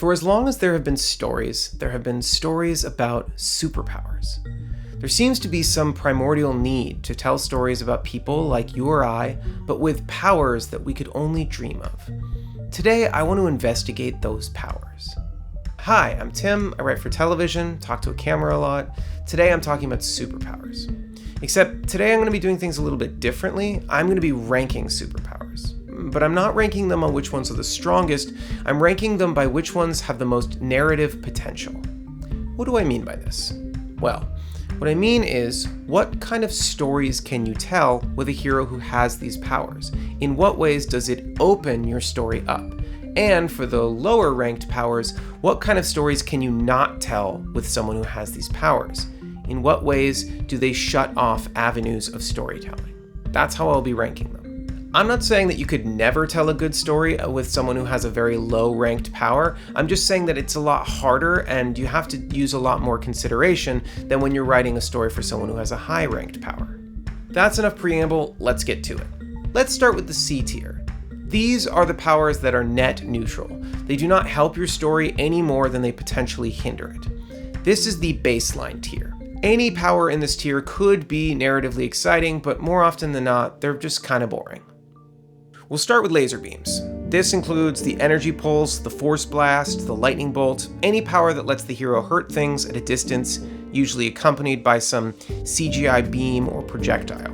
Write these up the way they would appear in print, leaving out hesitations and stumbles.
For as long as there have been stories about superpowers. There seems to be some primordial need to tell stories about people like you or I, but with powers that we could only dream of. Today, I want to investigate those powers. Hi, I'm Tim. I write for television, talk to a camera a lot. Today, I'm talking about superpowers. Except today, I'm going to be doing things a little bit differently. I'm going to be ranking superpowers. But I'm not ranking them on which ones are the strongest. I'm ranking them by which ones have the most narrative potential. What do I mean by this? Well, what I mean is, what kind of stories can you tell with a hero who has these powers? In what ways does it open your story up? And for the lower ranked powers, what kind of stories can you not tell with someone who has these powers? In what ways do they shut off avenues of storytelling? That's how I'll be ranking them. I'm not saying that you could never tell a good story with someone who has a very low-ranked power. I'm just saying that it's a lot harder and you have to use a lot more consideration than when you're writing a story for someone who has a high-ranked power. That's enough preamble, let's get to it. Let's start with the C tier. These are the powers that are net neutral. They do not help your story any more than they potentially hinder it. This is the baseline tier. Any power in this tier could be narratively exciting, but more often than not, they're just kind of boring. We'll start with laser beams. This includes the energy pulse, the force blast, the lightning bolt, any power that lets the hero hurt things at a distance, usually accompanied by some CGI beam or projectile.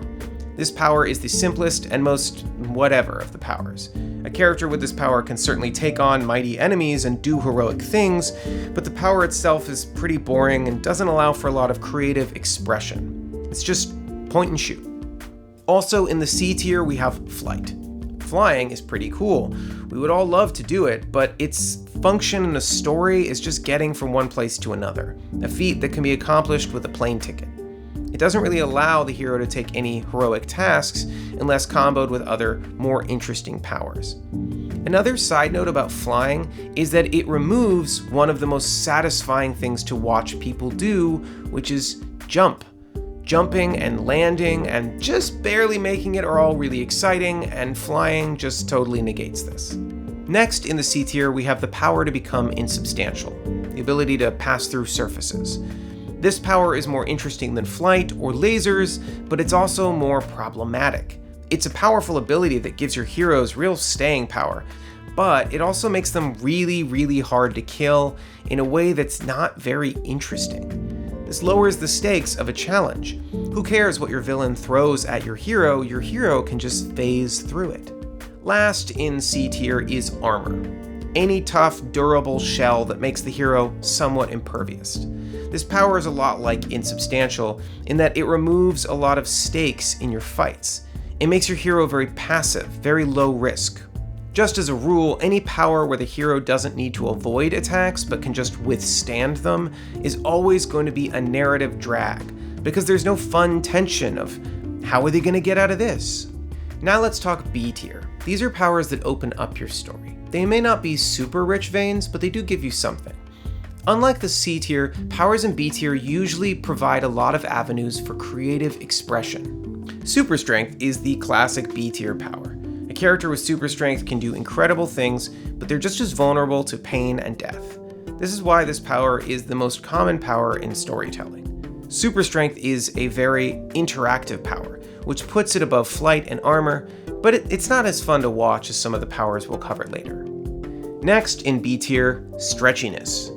This power is the simplest and most whatever of the powers. A character with this power can certainly take on mighty enemies and do heroic things, but the power itself is pretty boring and doesn't allow for a lot of creative expression. It's just point and shoot. Also in the C tier, we have flight. Flying is pretty cool. We would all love to do it, but its function in a story is just getting from one place to another, a feat that can be accomplished with a plane ticket. It doesn't really allow the hero to take any heroic tasks unless comboed with other, more interesting powers. Another side note about flying is that it removes one of the most satisfying things to watch people do, which is jump. Jumping and landing and just barely making it are all really exciting, and flying just totally negates this. Next, in the C tier, we have the power to become insubstantial, the ability to pass through surfaces. This power is more interesting than flight or lasers, but it's also more problematic. It's a powerful ability that gives your heroes real staying power, but it also makes them really, really hard to kill in a way that's not very interesting. This lowers the stakes of a challenge. Who cares what your villain throws at your hero can just phase through it. Last in C tier is armor. Any tough, durable shell that makes the hero somewhat impervious. This power is a lot like insubstantial in that it removes a lot of stakes in your fights. It makes your hero very passive, very low risk. Just as a rule, any power where the hero doesn't need to avoid attacks but can just withstand them is always going to be a narrative drag, because there's no fun tension of how are they going to get out of this? Now let's talk B tier. These are powers that open up your story. They may not be super rich veins, but they do give you something. Unlike the C tier, powers in B tier usually provide a lot of avenues for creative expression. Super strength is the classic B tier power. A character with super strength can do incredible things, but they're just as vulnerable to pain and death. This is why this power is the most common power in storytelling. Super strength is a very interactive power, which puts it above flight and armor, but it's not as fun to watch as some of the powers we'll cover later. Next in B tier, stretchiness.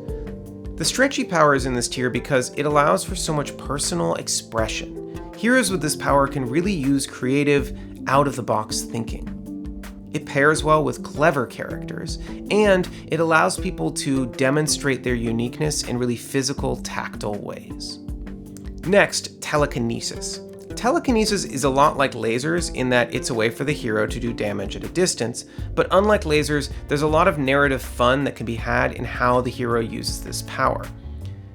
The stretchy power is in this tier because it allows for so much personal expression. Heroes with this power can really use creative, out-of-the-box thinking. It pairs well with clever characters, and it allows people to demonstrate their uniqueness in really physical, tactile ways. Next, telekinesis. Telekinesis is a lot like lasers in that it's a way for the hero to do damage at a distance, but unlike lasers, there's a lot of narrative fun that can be had in how the hero uses this power.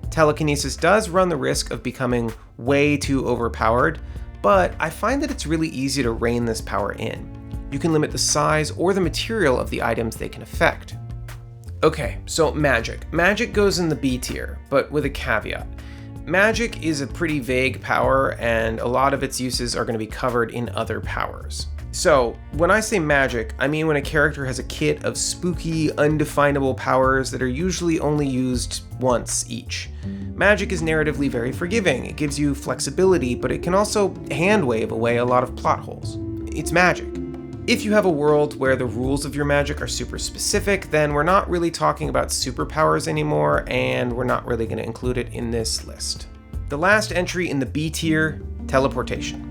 Telekinesis does run the risk of becoming way too overpowered, but I find that it's really easy to rein this power in. You can limit the size or the material of the items they can affect. Okay, so magic. Magic goes in the B tier, but with a caveat. Magic is a pretty vague power, and a lot of its uses are going to be covered in other powers. So, when I say magic, I mean when a character has a kit of spooky, undefinable powers that are usually only used once each. Magic is narratively very forgiving. It gives you flexibility, but it can also hand-wave away a lot of plot holes. It's magic. If you have a world where the rules of your magic are super specific, then we're not really talking about superpowers anymore, and we're not really going to include it in this list. The last entry in the B tier, teleportation.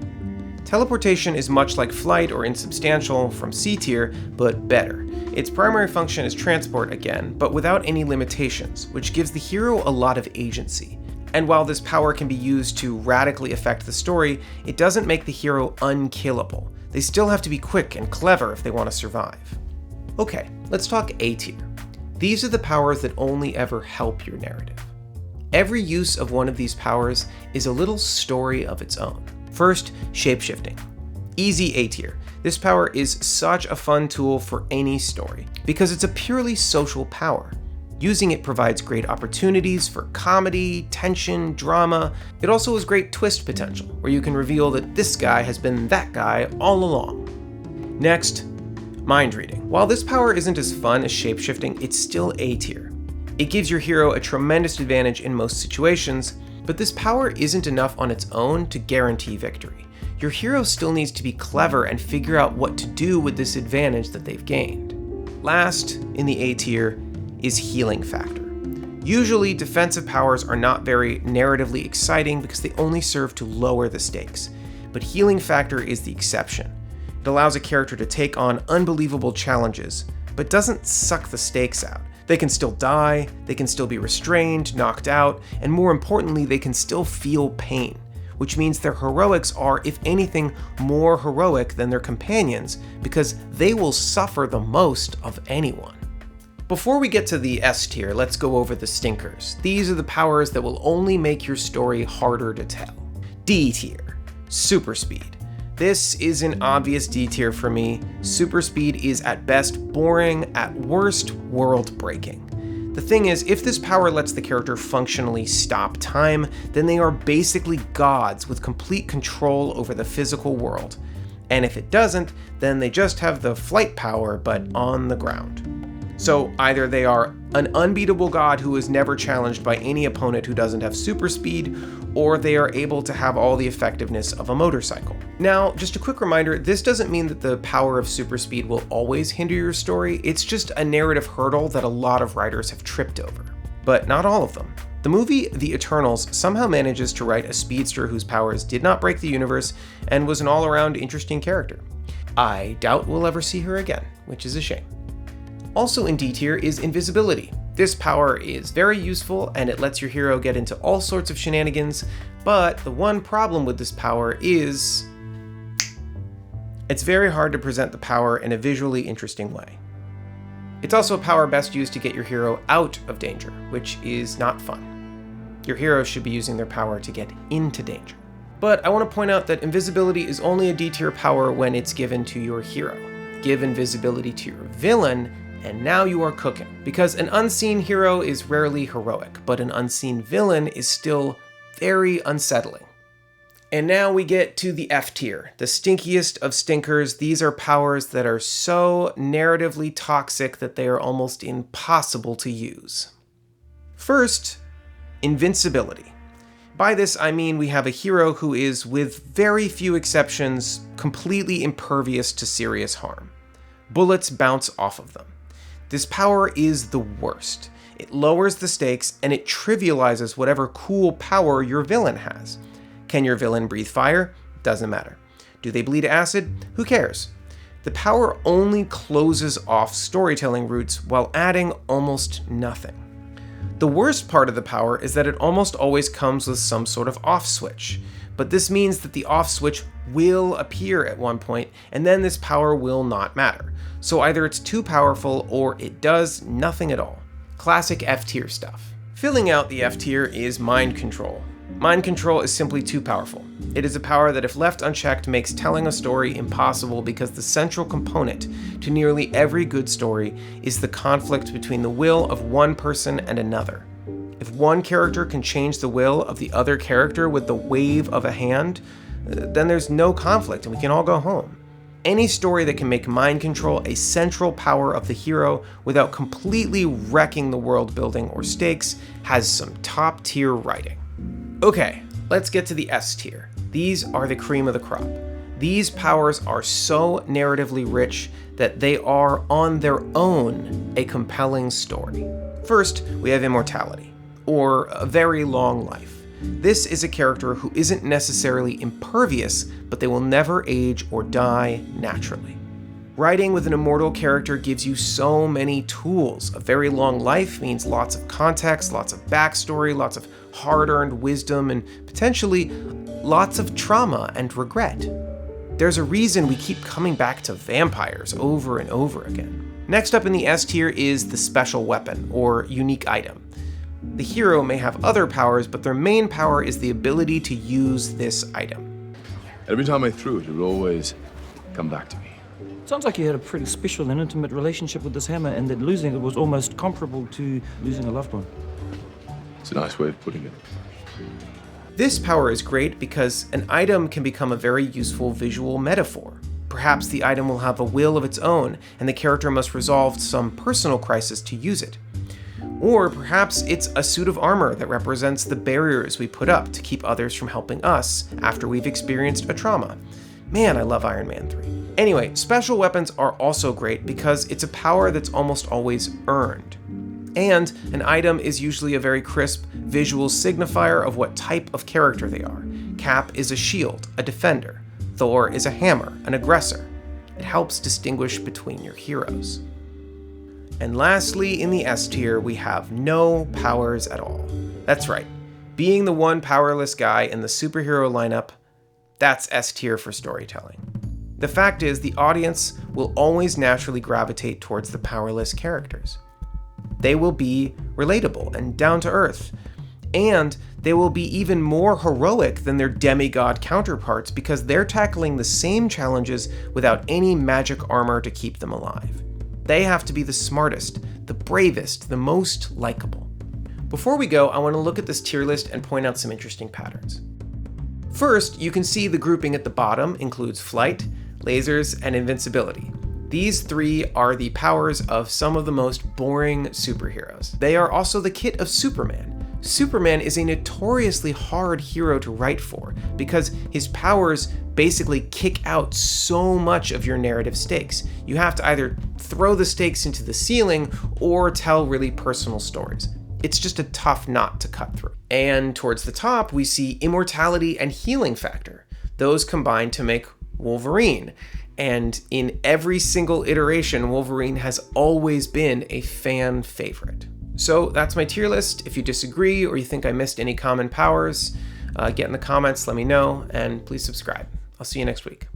Teleportation is much like flight or insubstantial from C tier, but better. Its primary function is transport again, but without any limitations, which gives the hero a lot of agency. And while this power can be used to radically affect the story, it doesn't make the hero unkillable. They still have to be quick and clever if they want to survive. Okay, let's talk A tier. These are the powers that only ever help your narrative. Every use of one of these powers is a little story of its own. First, shapeshifting. Easy A tier. This power is such a fun tool for any story, because it's a purely social power. Using it provides great opportunities for comedy, tension, drama. It also has great twist potential, where you can reveal that this guy has been that guy all along. Next, mind reading. While this power isn't as fun as shapeshifting, it's still A tier. It gives your hero a tremendous advantage in most situations, but this power isn't enough on its own to guarantee victory. Your hero still needs to be clever and figure out what to do with this advantage that they've gained. Last, in the A tier, is healing factor. Usually, defensive powers are not very narratively exciting because they only serve to lower the stakes, but healing factor is the exception. It allows a character to take on unbelievable challenges, but doesn't suck the stakes out. They can still die, they can still be restrained, knocked out, and more importantly, they can still feel pain, which means their heroics are, if anything, more heroic than their companions because they will suffer the most of anyone. Before we get to the S tier, let's go over the stinkers. These are the powers that will only make your story harder to tell. D tier, super speed. This is an obvious D tier for me. Super speed is at best boring, at worst world-breaking. The thing is, if this power lets the character functionally stop time, then they are basically gods with complete control over the physical world. And if it doesn't, then they just have the flight power, but on the ground. So either they are an unbeatable god who is never challenged by any opponent who doesn't have super speed, or they are able to have all the effectiveness of a motorcycle. Now, just a quick reminder, this doesn't mean that the power of super speed will always hinder your story, it's just a narrative hurdle that a lot of writers have tripped over. But not all of them. The movie The Eternals somehow manages to write a speedster whose powers did not break the universe and was an all-around interesting character. I doubt we'll ever see her again, which is a shame. Also in D tier is invisibility. This power is very useful and it lets your hero get into all sorts of shenanigans, but the one problem with this power is it's very hard to present the power in a visually interesting way. It's also a power best used to get your hero out of danger, which is not fun. Your hero should be using their power to get into danger. But I want to point out that invisibility is only a D tier power when it's given to your hero. Give invisibility to your villain, and now you are cooking. Because an unseen hero is rarely heroic, but an unseen villain is still very unsettling. And now we get to the F tier, the stinkiest of stinkers. These are powers that are so narratively toxic that they are almost impossible to use. First, invincibility. By this, I mean we have a hero who is, with very few exceptions, completely impervious to serious harm. Bullets bounce off of them. This power is the worst. It lowers the stakes and it trivializes whatever cool power your villain has. Can your villain breathe fire? Doesn't matter. Do they bleed acid? Who cares? The power only closes off storytelling routes while adding almost nothing. The worst part of the power is that it almost always comes with some sort of off switch, but this means that the off switch will appear at one point, and then this power will not matter. So either it's too powerful or it does nothing at all. Classic F tier stuff. Filling out the F tier is mind control. Mind control is simply too powerful. It is a power that if left unchecked makes telling a story impossible because the central component to nearly every good story is the conflict between the will of one person and another. If one character can change the will of the other character with the wave of a hand, then there's no conflict and we can all go home. Any story that can make mind control a central power of the hero without completely wrecking the world building or stakes has some top tier writing. Okay, let's get to the S tier. These are the cream of the crop. These powers are so narratively rich that they are on their own a compelling story. First, we have immortality, or a very long life. This is a character who isn't necessarily impervious, but they will never age or die naturally. Writing with an immortal character gives you so many tools. A very long life means lots of context, lots of backstory, lots of hard-earned wisdom, and potentially lots of trauma and regret. There's a reason we keep coming back to vampires over and over again. Next up in the S tier is the special weapon, or unique item. The hero may have other powers, but their main power is the ability to use this item. Every time I threw it would always come back to me. Sounds like you had a pretty special and intimate relationship with this hammer, and that losing it was almost comparable to losing a loved one. It's a nice way of putting it. This power is great because an item can become a very useful visual metaphor. Perhaps the item will have a will of its own, and the character must resolve some personal crisis to use it. Or perhaps it's a suit of armor that represents the barriers we put up to keep others from helping us after we've experienced a trauma. Man, I love Iron Man 3. Anyway, special weapons are also great because it's a power that's almost always earned. And an item is usually a very crisp visual signifier of what type of character they are. Cap is a shield, a defender. Thor is a hammer, an aggressor. It helps distinguish between your heroes. And lastly, in the S tier, we have no powers at all. That's right, being the one powerless guy in the superhero lineup, that's S tier for storytelling. The fact is, the audience will always naturally gravitate towards the powerless characters. They will be relatable and down to earth, and they will be even more heroic than their demigod counterparts because they're tackling the same challenges without any magic armor to keep them alive. They have to be the smartest, the bravest, the most likable. Before we go, I want to look at this tier list and point out some interesting patterns. First, you can see the grouping at the bottom includes flight, lasers, and invincibility. These three are the powers of some of the most boring superheroes. They are also the kit of Superman. Superman is a notoriously hard hero to write for because his powers basically kick out so much of your narrative stakes. You have to either throw the stakes into the ceiling or tell really personal stories. It's just a tough knot to cut through. And towards the top, we see immortality and healing factor. Those combine to make Wolverine. And in every single iteration, Wolverine has always been a fan favorite. So that's my tier list. If you disagree or you think I missed any common powers, get in the comments, let me know, and please subscribe. I'll see you next week.